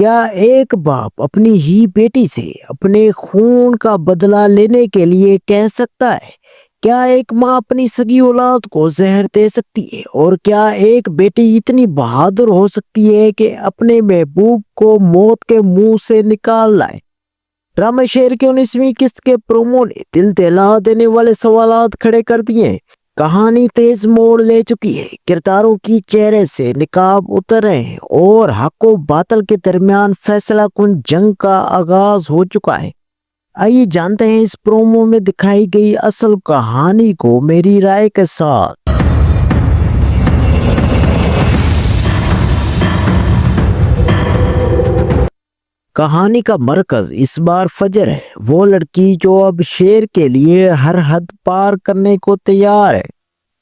کیا ایک باپ اپنی ہی بیٹی سے اپنے خون کا بدلہ لینے کے لیے کہہ سکتا ہے؟ کیا ایک ماں اپنی سگی اولاد کو زہر دے سکتی ہے؟ اور کیا ایک بیٹی اتنی بہادر ہو سکتی ہے کہ اپنے محبوب کو موت کے منہ سے نکال لائے؟ ڈرامہ شیر کے 19ویں قسط کے پرومو نے دل دہلا دینے والے سوالات کھڑے کر دیے ہیں۔ کہانی تیز موڑ لے چکی ہے، کرداروں کی چہرے سے نقاب اتر رہے ہیں اور حق و باطل کے درمیان فیصلہ کن جنگ کا آغاز ہو چکا ہے۔ آئیے جانتے ہیں اس پرومو میں دکھائی گئی اصل کہانی کو میری رائے کے ساتھ۔ کہانی کا مرکز اس بار فجر ہے، وہ لڑکی جو اب شیر کے لیے ہر حد پار کرنے کو تیار ہے۔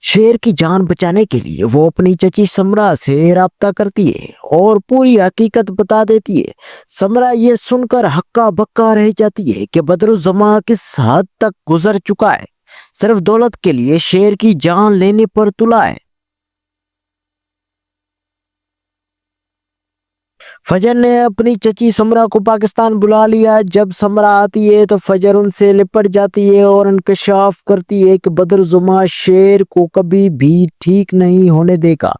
شیر کی جان بچانے کے لیے وہ اپنی چچی سمرا سے رابطہ کرتی ہے اور پوری حقیقت بتا دیتی ہے۔ سمرا یہ سن کر ہکا بکا رہ جاتی ہے کہ بدرالزماں کس حد تک گزر چکا ہے، صرف دولت کے لیے شیر کی جان لینے پر تلا ہے۔ فجر نے اپنی چچی سمرا کو پاکستان بلا لیا۔ جب سمرا آتی ہے تو فجر ان سے لپٹ جاتی ہے اور انکشاف کرتی ہے کہ بدرالزماں شیر کو کبھی بھی ٹھیک نہیں ہونے دے گا۔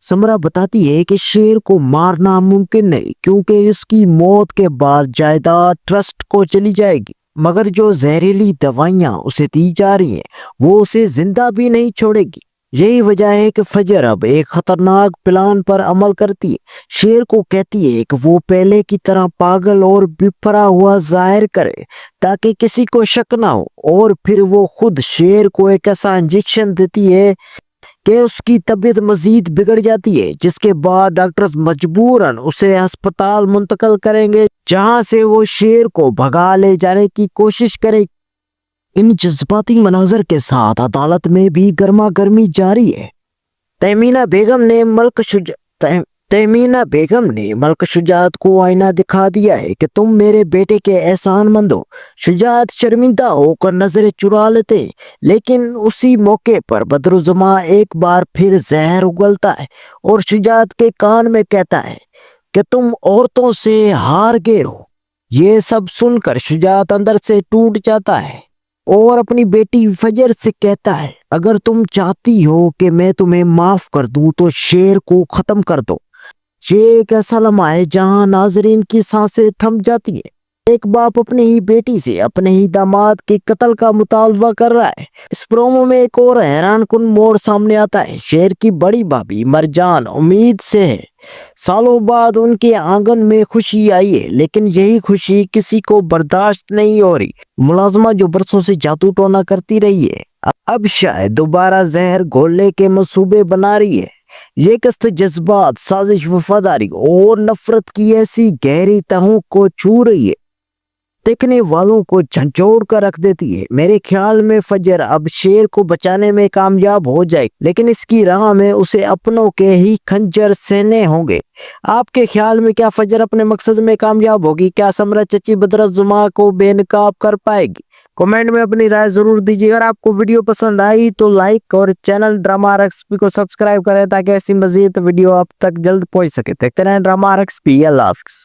سمرا بتاتی ہے کہ شیر کو مارنا ممکن نہیں کیونکہ اس کی موت کے بعد جائیداد ٹرسٹ کو چلی جائے گی، مگر جو زہریلی دوائیاں اسے دی جا رہی ہیں وہ اسے زندہ بھی نہیں چھوڑے گی۔ یہی وجہ ہے کہ فجر اب ایک خطرناک پلان پر عمل کرتی ہے۔ شیر کو کہتی ہے کہ وہ پہلے کی طرح پاگل اور بپھرا ہوا ظاہر کرے تاکہ کسی کو شک نہ ہو، اور پھر وہ خود شیر کو ایک ایسا انجیکشن دیتی ہے کہ اس کی طبیعت مزید بگڑ جاتی ہے، جس کے بعد ڈاکٹرز مجبوراً اسے ہسپتال منتقل کریں گے جہاں سے وہ شیر کو بھگا لے جانے کی کوشش کرے۔ ان جذباتی مناظر کے ساتھ عدالت میں بھی گرما گرمی جاری ہے۔ تہمینہ بیگم نے ملک شجاعت کو آئینہ دکھا دیا ہے کہ تم میرے بیٹے کے احسان مند ہو۔ شجاعت شرمندہ ہو کر نظریں چرا لیتے، لیکن اسی موقع پر بدرالزماں ایک بار پھر زہر اگلتا ہے اور شجاعت کے کان میں کہتا ہے کہ تم عورتوں سے ہار گئے ہو۔ یہ سب سن کر شجاعت اندر سے ٹوٹ جاتا ہے اور اپنی بیٹی فجر سے کہتا ہے اگر تم چاہتی ہو کہ میں تمہیں معاف کر دوں تو شیر کو ختم کر دو۔ یہ ایک ایسا لمحہ ہے جہاں ناظرین کی سانسیں تھم جاتی ہیں۔ ایک باپ اپنی ہی بیٹی سے اپنے ہی داماد کے قتل کا مطالبہ کر رہا ہے۔ اس پرومو میں ایک اور حیران کن موڑ سامنے آتا ہے۔ شیر کی بڑی بھابھی مرجان امید سے ہے۔ سالوں بعد ان کے آنگن میں خوشی آئی ہے، لیکن یہی خوشی کسی کو برداشت نہیں ہو رہی۔ ملازمہ جو برسوں سے جادو ٹونا کرتی رہی ہے اب شاید دوبارہ زہر گھولنے کے منصوبے بنا رہی ہے۔ یہ قسط جذبات، سازش، وفاداری اور نفرت کی ایسی گہری تہوں کو چھو رہی ہے، دیکھنے والوں کو جھنجھوڑ کر رکھ دیتی ہے۔ میرے خیال میں فجر اب شیر کو بچانے میں کامیاب ہو جائے، لیکن اس کی راہ میں اسے اپنوں کے ہی خنجر سہنے ہوں گے۔ آپ کے خیال میں کیا فجر اپنے مقصد میں کامیاب ہوگی؟ کیا سمرا چچی بدرالزماں کو بے نقاب کر پائے گی؟ کمنٹ میں اپنی رائے ضرور دیجیے۔ اگر آپ کو ویڈیو پسند آئی تو لائک اور چینل ڈرامہ RXP کو سبسکرائب کریں تاکہ ایسی مزید ویڈیو آپ تک جلد پہنچ سکے۔ دیکھتے رہیں ڈرامہ RXP۔ اللہ حافظ۔